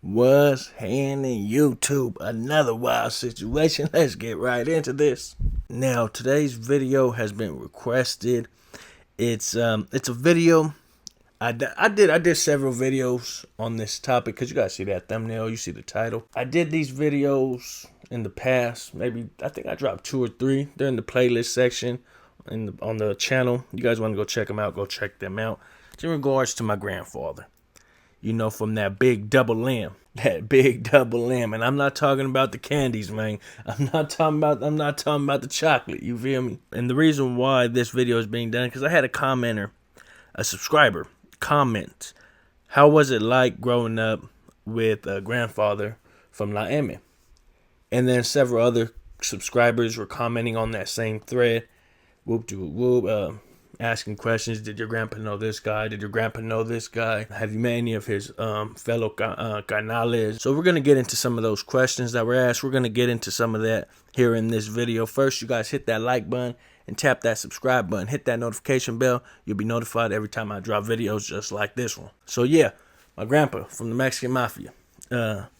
What's happening, YouTube? Another wild situation. Let's get right into this. Now, today's video has been requested. It's a video. I did several videos on this topic because you guys see that thumbnail, you see the title. I did these videos in the past. Maybe I think I dropped 2 or 3. They're in the playlist section on the channel. You guys want to go check them out? Go check them out. It's in regards to my grandfather. You know, from that big double limb. That big double limb. And I'm not talking about the candies, man. I'm not talking about the chocolate. You feel me? And the reason why this video is being done, because I had a subscriber, comment, how was it like growing up with a grandfather from La Eme? And then several other subscribers were commenting on that same thread. Asking questions. Did your grandpa know this guy? Did your grandpa know this guy? Have you met any of his fellow canales? So we're going to get into some of those questions that were asked. We're going to get into some of that here in this video. First, you guys hit that like button and tap that subscribe button. Hit that notification bell. You'll be notified every time I drop videos just like this one. So yeah, my grandpa from the Mexican Mafia,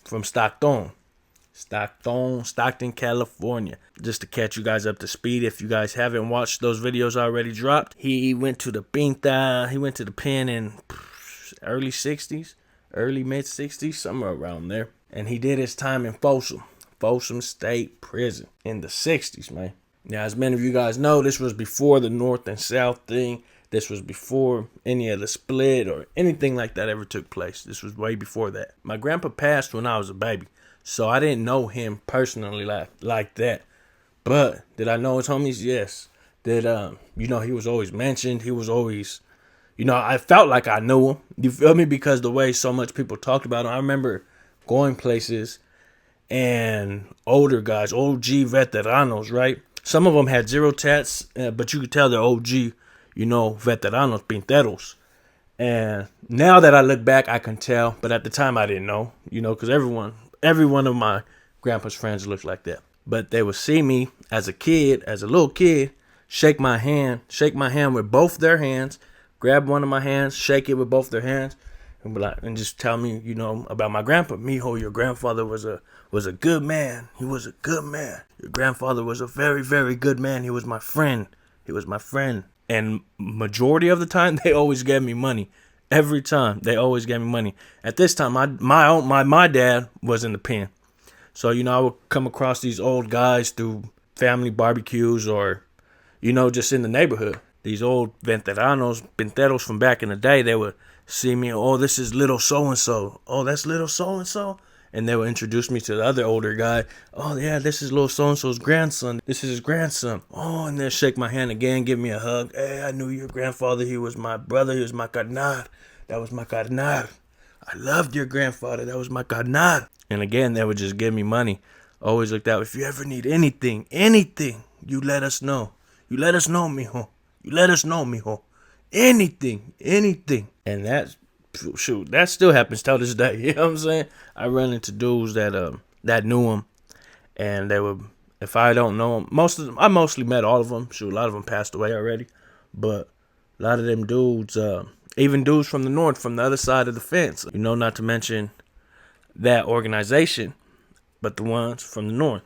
from Stockton, California. Just to catch you guys up to speed, if you guys haven't watched those videos already dropped, he went to the Pinta, he went to the pen in early mid 60s, somewhere around there. And he did his time in Folsom State Prison in the 60s, man. Now, as many of you guys know, this was before the North and South thing. This was before any of the split or anything like that ever took place. This was way before that. My grandpa passed when I was a baby. So I didn't know him personally like that. But did I know his homies? Yes. Did he was always mentioned. He was always, I felt like I knew him. You feel me? Because the way so much people talked about him. I remember going places and older guys, OG veteranos, right? Some of them had zero tats, but you could tell they're OG, veteranos, pinteros. And now that I look back, I can tell. But at the time, I didn't know, because every one of my grandpa's friends looked like that. But they would see me as a little kid, shake my hand with both their hands, grab one of my hands, shake it with both their hands, and be like, and just tell me, about my grandpa. Mijo, your grandfather was a good man. He was a good man. Your grandfather was a very, very good man. He was my friend. And majority of the time, they always gave me money. Every time they always gave me money. At this time, my dad was in the pen, so I would come across these old guys through family barbecues or, just in the neighborhood. These old veteranos, pinteros from back in the day, they would see me. Oh, this is little so and so. Oh, that's little so and so. And they would introduce me to the other older guy. Oh, yeah, this is little so-and-so's grandson. This is his grandson. Oh, and they'll shake my hand again, give me a hug. Hey, I knew your grandfather. He was my brother. He was my carnal. That was my carnal. I loved your grandfather. That was my carnal. And again, they would just give me money. Always looked out. If you ever need anything, you let us know. You let us know, mijo. You let us know, mijo. Anything. And that still happens till this day. You know what I'm saying? I run into dudes that knew him, and they would, if I don't know them, I mostly met all of them. A lot of them passed away already, but a lot of them dudes, even dudes from the north, from the other side of the fence, not to mention that organization, but the ones from the north,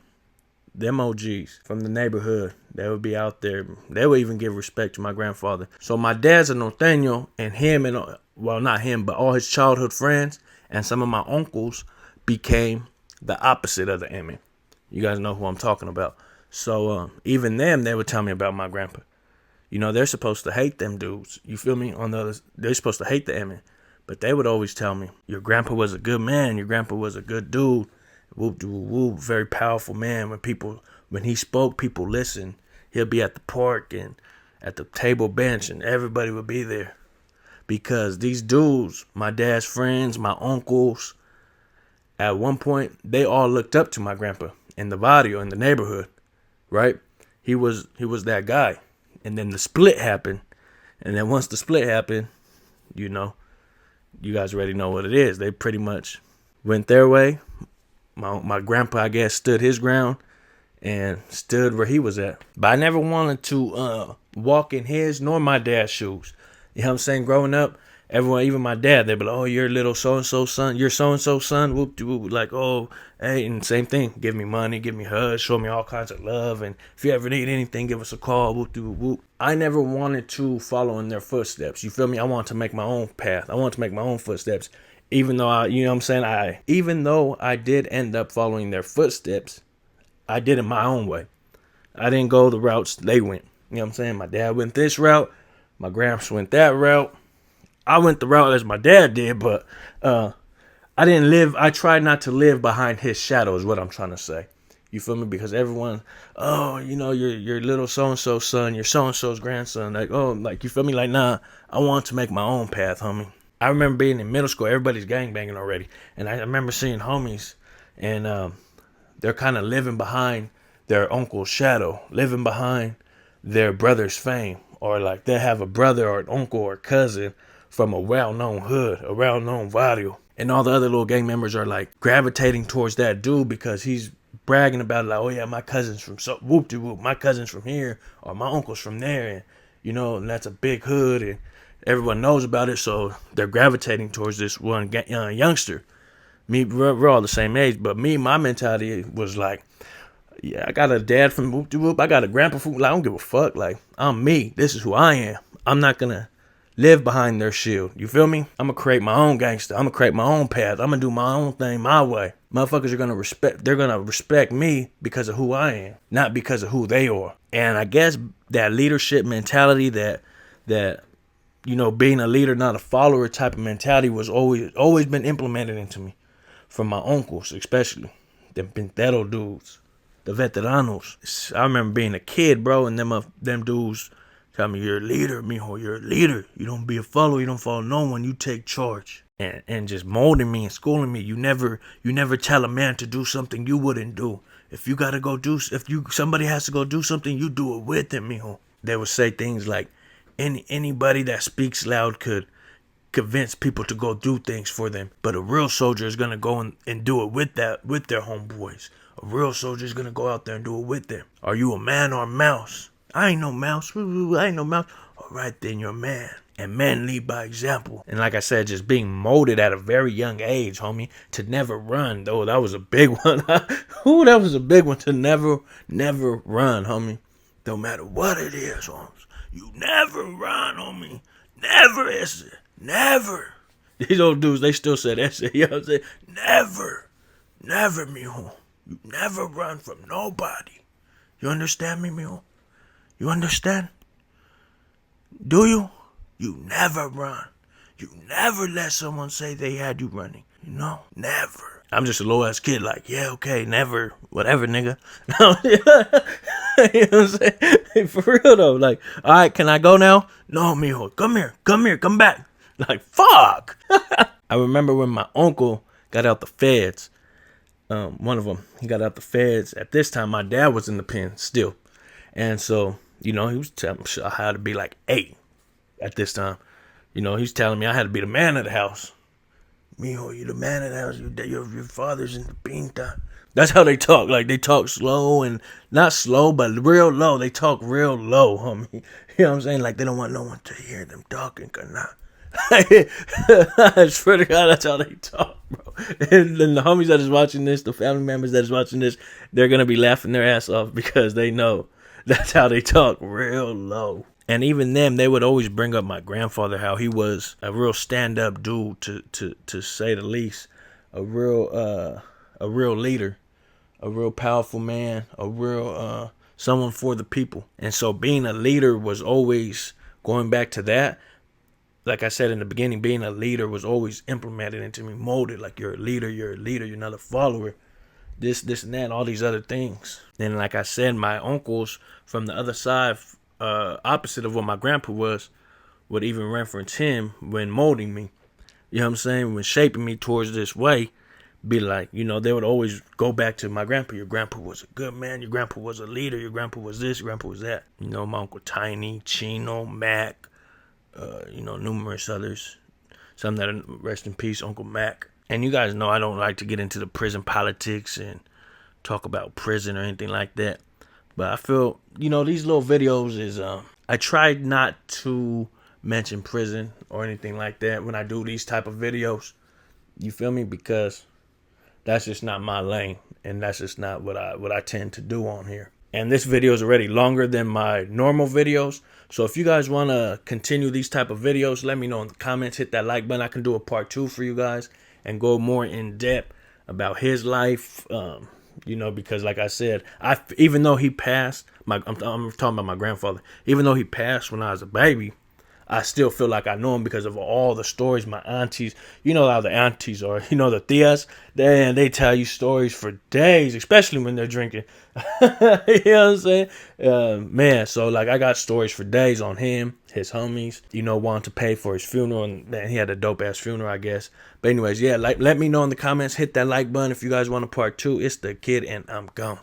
them OGs from the neighborhood, they would be out there. They would even give respect to my grandfather. So my dad's a norteño, and him and, well, not him, but all his childhood friends and some of my uncles became the opposite of the Eme. You guys know who I'm talking about. So even them, they would tell me about my grandpa. They're supposed to hate them dudes. You feel me? They're supposed to hate the Eme. But they would always tell me, your grandpa was a good man. Your grandpa was a good dude. Whoop, whoop, whoop, very powerful man. When he spoke, people listened. He'll be at the park and at the table bench, and everybody would be there. Because these dudes, my dad's friends, my uncles, at one point, they all looked up to my grandpa in the barrio, in the neighborhood, right? He was that guy. And then the split happened. And then once the split happened, you guys already know what it is. They pretty much went their way. My grandpa, I guess, stood his ground and stood where he was at. But I never wanted to walk in his nor my dad's shoes. You know what I'm saying? Growing up, Everyone, even my dad, they'd be like, oh, you're little so-and-so son. You're so-and-so son. Whoop, whoop. Like, oh, hey. And same thing. Give me money. Give me hugs. Show me all kinds of love. And if you ever need anything, give us a call. Whoop, whoop, whoop. I never wanted to follow in their footsteps. You feel me? I wanted to make my own path. I wanted to make my own footsteps. Even though you know what I'm saying? Even though I did end up following their footsteps, I did it my own way. I didn't go the routes they went. You know what I'm saying? My dad went this route. My gramps went that route. I went the route as my dad did, but I tried not to live behind his shadow is what I'm trying to say. You feel me? Because everyone, oh, you know, you're little so-and-so son, you're so-and-so's grandson. Like, oh, like, you feel me? Like, nah, I want to make my own path, homie. I remember being in middle school, everybody's gangbanging already. And I remember seeing homies, and they're kind of living behind their uncle's shadow, living behind their brother's fame. Or like they have a brother or an uncle or a cousin from a well-known hood, a well-known barrio. And all the other little gang members are like gravitating towards that dude because he's bragging about it. Like, oh yeah, my cousin's from so whoop-de-whoop. My cousin's from here or my uncle's from there. And, you know, and that's a big hood and everyone knows about it. So they're gravitating towards this one youngster. Me, we're all the same age. But me, my mentality was like, yeah, I got a dad from whoop-de-whoop. I got a grandpa from, like, I don't give a fuck. Like, I'm me. This is who I am. I'm not going to live behind their shield. You feel me? I'm going to create my own gangster. I'm going to create my own path. I'm going to do my own thing my way. Motherfuckers are going to respect me because of who I am, not because of who they are. And I guess that leadership mentality that you know, being a leader, not a follower type of mentality was always been implemented into me from my uncles, especially the Pintero dudes. The veteranos. I remember being a kid, bro, and them dudes tell me, you're a leader, mijo, you're a leader. You don't be a follower, you don't follow no one, you take charge. And just molding me and schooling me. You never tell a man to do something you wouldn't do. If you gotta go somebody has to go do something, you do it with them, mijo. They would say things like, anybody that speaks loud could convince people to go do things for them. But a real soldier is gonna go and do it with their homeboys. A real soldier is going to go out there and do it with them. Are you a man or a mouse? I ain't no mouse. I ain't no mouse. All right, then you're a man. And men lead by example. And like I said, just being molded at a very young age, homie, to never run. Though that was a big one. Ooh, that was a big one to never run, homie. No matter what it is, homies. You never run, homie. Never, is it? Never. These old dudes, they still say that shit. You know what I'm saying? Never, mijo. You never run from nobody. You understand me, mijo? You understand? Do you? You never run. You never let someone say they had you running. You know? Never. I'm just a low ass kid like, yeah, okay, never, whatever, nigga. You know what I'm saying? For real though, like, all right, can I go now? No, mijo, come back. Like, fuck. I remember when my uncle got out the feds. One of them, he got out the feds. At this time, my dad was in the pen still. And so, you know, he was telling me I had to be like 8 at this time. You know, he's telling me I had to be the man of the house. Mijo, you the man of the house. Your father's in the pinta. That's how they talk. Like, they talk slow and not slow, but real low. They talk real low, homie. You know what I'm saying? Like, they don't want no one to hear them talking, cannot. I swear to God, that's how they talk, bro. And the homies that is watching this, the family members that is watching this, they're gonna be laughing their ass off because they know that's how they talk, real low. And even them, they would always bring up my grandfather, how he was a real stand-up dude, to say the least, a real leader, a real powerful man, a real someone for the people. And so being a leader was always going back to that. Like I said in the beginning, being a leader was always implemented into me, molded. Like, you're a leader, you're not a follower. This and that, all these other things. And like I said, my uncles from the other side, opposite of what my grandpa was, would even reference him when molding me. You know what I'm saying? When shaping me towards this way, be like, you know, they would always go back to my grandpa. Your grandpa was a good man. Your grandpa was a leader. Your grandpa was this. Your grandpa was that. You know, my Uncle Tiny, Chino, Mac. You know, numerous others. Some that are, rest in peace, Uncle Mac. And you guys know I don't like to get into the prison politics and talk about prison or anything like that. But I feel, you know, these little videos is, I tried not to mention prison or anything like that when I do these type of videos. You feel me? Because that's just not my lane, and that's just not what I tend to do on here. And this video is already longer than my normal videos. So if you guys want to continue these type of videos, let me know in the comments. Hit that like button. I can do a part 2 for you guys and go more in depth about his life. You know, because like I said, even though he passed, I'm talking about my grandfather. Even though he passed when I was a baby, I still feel like I know him because of all the stories my aunties, you know how the aunties are, you know, the tias, they tell you stories for days, especially when they're drinking. You know what I'm saying? Man, so like I got stories for days on him, his homies, you know, wanting to pay for his funeral, and man, he had a dope ass funeral, I guess. But anyways, yeah, like let me know in the comments, hit that like button if you guys want a part 2. It's the kid, and I'm gone.